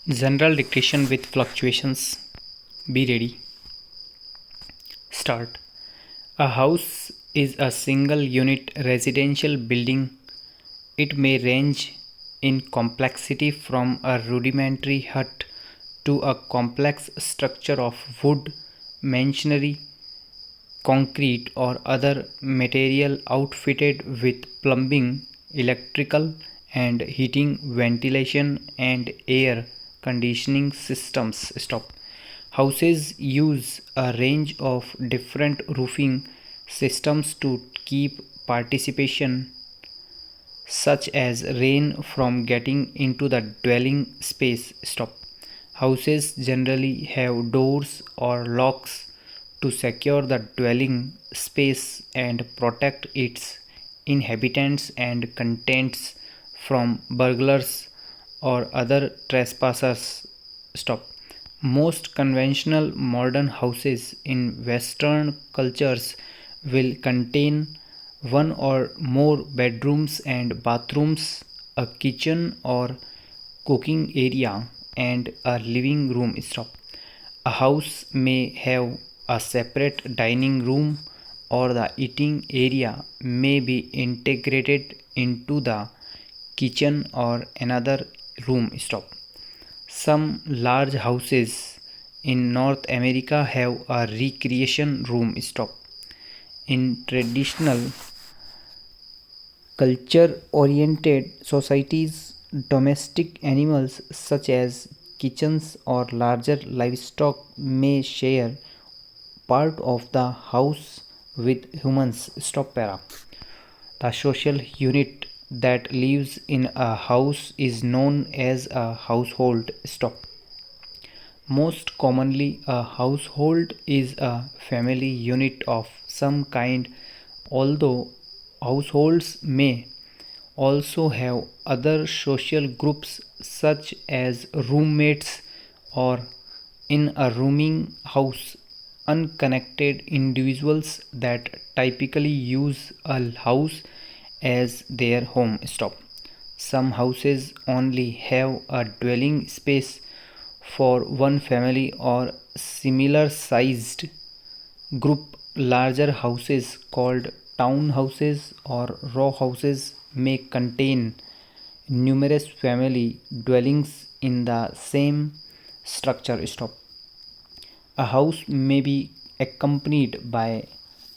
General dictation with fluctuations. Be ready. Start. A house is a single unit residential building. It may range in complexity from a rudimentary hut to a complex structure of wood, masonry, concrete, or other material outfitted with plumbing, electrical and heating, ventilation, and air conditioning systems. Stop. Houses use a range of different roofing systems to keep participation, such as rain, from getting into the dwelling space. Stop. Houses generally have doors or locks to secure the dwelling space and protect its inhabitants and contents from burglars or other trespassers. Stop. Most conventional modern houses in Western cultures will contain one or more bedrooms and bathrooms, a kitchen or cooking area, and a living room. Stop. A house may have a separate dining room, or the eating area may be integrated into the kitchen or another room. Stop. Some large houses in North America have a recreation room. Stop. In traditional culture oriented societies, domestic animals such as chickens or larger livestock may share part of the house with humans. Stop para. The social unit that lives in a house is known as a household. Stop. Most commonly, a household is a family unit of some kind, although households may also have other social groups such as roommates or, in a rooming house, unconnected individuals that typically use a house as their home. Stop. Some houses only have a dwelling space for one family or similar sized group. Larger houses called townhouses or row houses may contain numerous family dwellings in the same structure. Stop. A house may be accompanied by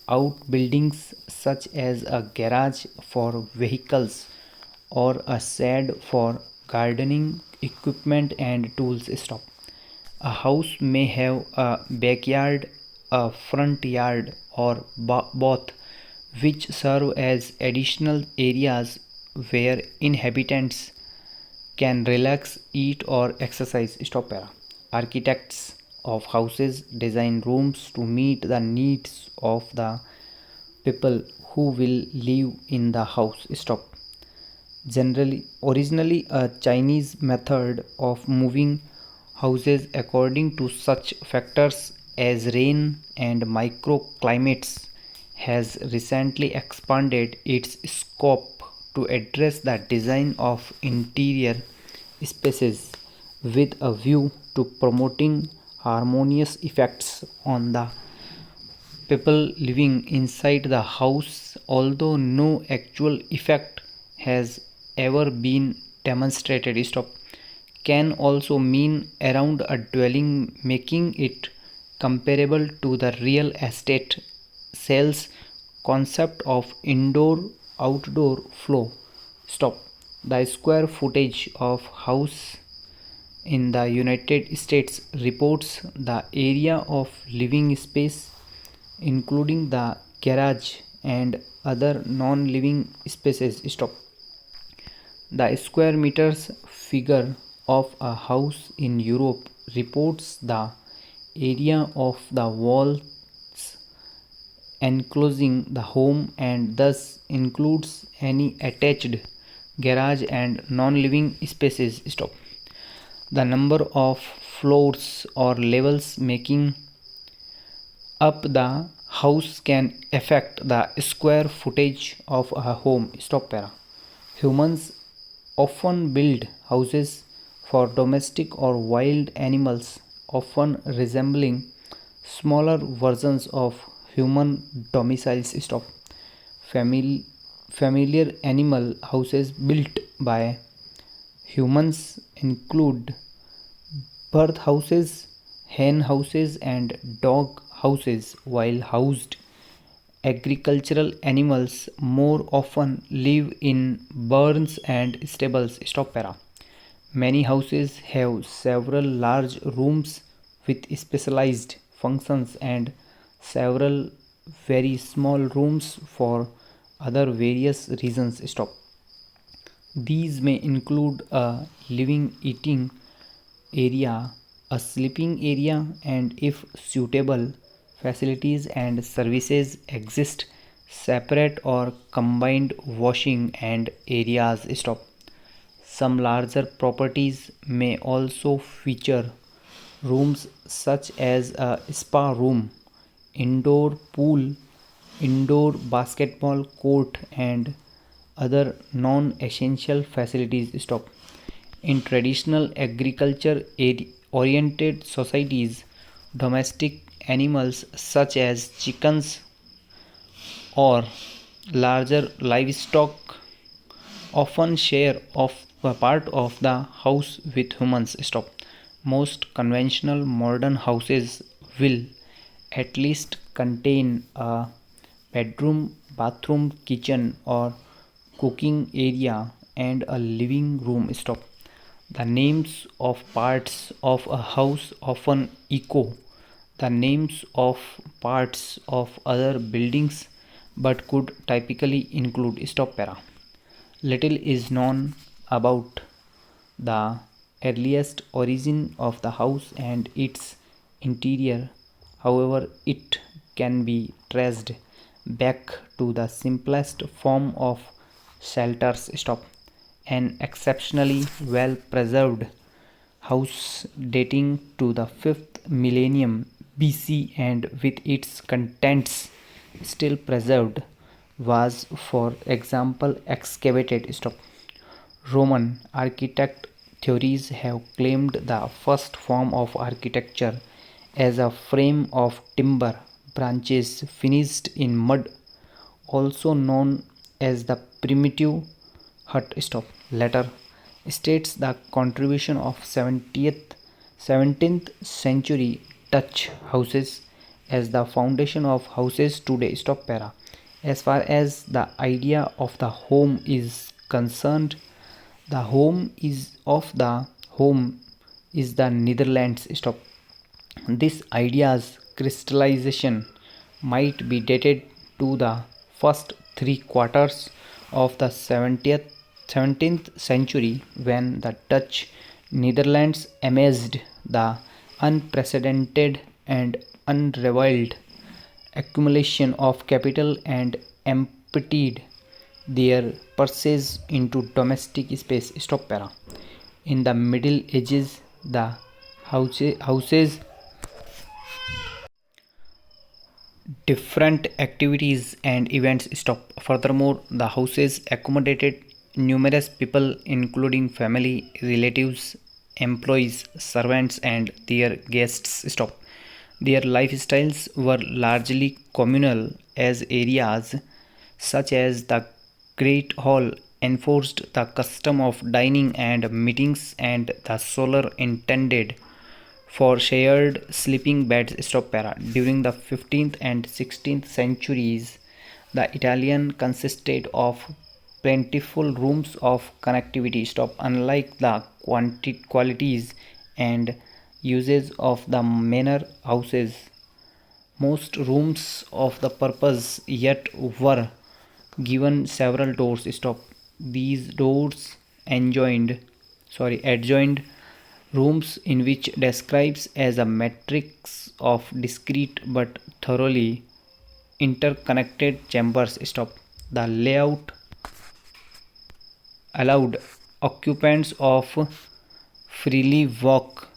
outbuildings such as a garage for vehicles or a shed for gardening equipment and tools. Stop. A house may have a backyard, a front yard, or both, which serve as additional areas where inhabitants can relax, eat, or exercise. Stop para. Architects of houses design rooms to meet the needs of the people who will live in the house. Stop. Originally a Chinese method of moving houses according to such factors as rain and microclimates has recently expanded its scope to address the design of interior spaces with a view to promoting harmonious effects on the people living inside the house, although no actual effect has ever been demonstrated. Stop. Can also mean around a dwelling, making it comparable to the real estate sales concept of indoor outdoor flow. Stop. The square footage of house in the United States reports the area of living space, including the garage and other non-living spaces. Stop. The square meters figure of a house in Europe reports the area of the walls enclosing the home and thus includes any attached garage and non-living spaces. Stop. The number of floors or levels making up the house can affect the square footage of a home. Stop para. Humans often build houses for domestic or wild animals, often resembling smaller versions of human domiciles. Stop. Famil- Familiar animal houses built by humans include bird houses, hen houses, and dog houses, while housed agricultural animals more often live in barns and stables. Stop para. Many houses have several large rooms with specialized functions and several very small rooms for other various reasons. Stop. These may include a living eating area, a sleeping area, and if suitable, facilities and services exist, separate or combined washing and areas. Stop. Some larger properties may also feature rooms such as a spa room, indoor pool, indoor basketball court, and other non essential facilities. Stop. In traditional agriculture oriented societies, domestic animals such as chickens or larger livestock often share of a part of the house with humans. Stop. Most conventional modern houses will at least contain a bedroom, bathroom, kitchen, or cooking area and a living room. Stop. The names of parts of a house often echo the names of parts of other buildings but could typically include. Stop para. Little is known about the earliest origin of the house and its interior. However, it can be traced back to the simplest form of shelters. Stop. An exceptionally well preserved house dating to the 5th millennium BC and with its contents still preserved was, for example, excavated. Stop. Roman architect theories have claimed the first form of architecture as a frame of timber branches finished in mud, also known as the primitive hut. Stop. Later states the contribution of 17th century Dutch houses as the foundation of houses today. Stop para. As far as the idea of the home is concerned, the home is the Netherlands. Stop. This idea's crystallization might be dated to the first three quarters of the 17th century when the Dutch Netherlands amassed the unprecedented and unrivaled accumulation of capital and emptied their purses into domestic space. Stop para. In the Middle Ages, the houses different activities and events. Stop. Furthermore, the houses accommodated numerous people including family, relatives, employees, servants and their guests. Stop. Their lifestyles were largely communal as areas such as the Great Hall enforced the custom of dining and meetings and the solar intended for shared sleeping beds. Stop para. During the 15th and 16th centuries, the Italian consisted of plentiful rooms of connectivity. Stop. Unlike the qualities and uses of the manor houses, most rooms of the purpose yet were given several doors. Stop. These doors adjoined rooms in which describes as a matrix of discrete but thoroughly interconnected chambers. Stop. The layout allowed occupants of freely walk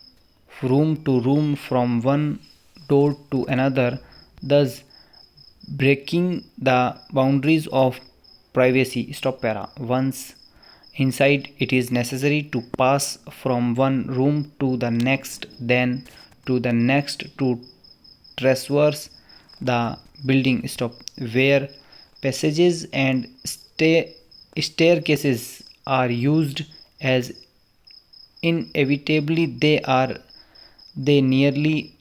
room to room from one door to another, thus breaking the boundaries of privacy. Stop para. Once Inside, it is necessary to pass from one room to the next, then to the next to traverse the building stop, where passages and staircases are used as inevitably they nearly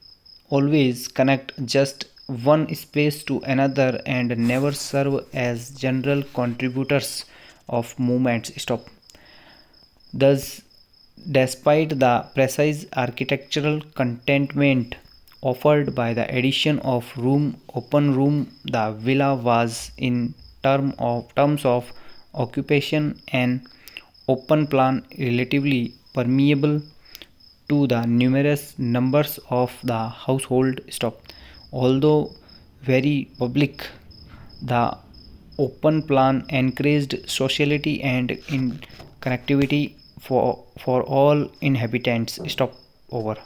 always connect just one space to another and never serve as general contributors of movements stop. Thus, despite the precise architectural contentment offered by the addition of open room, the villa was in terms of occupation and open plan relatively permeable to the numerous numbers of the household stock. Although very public, the open plan encouraged sociality and in connectivity for all inhabitants. Stop over.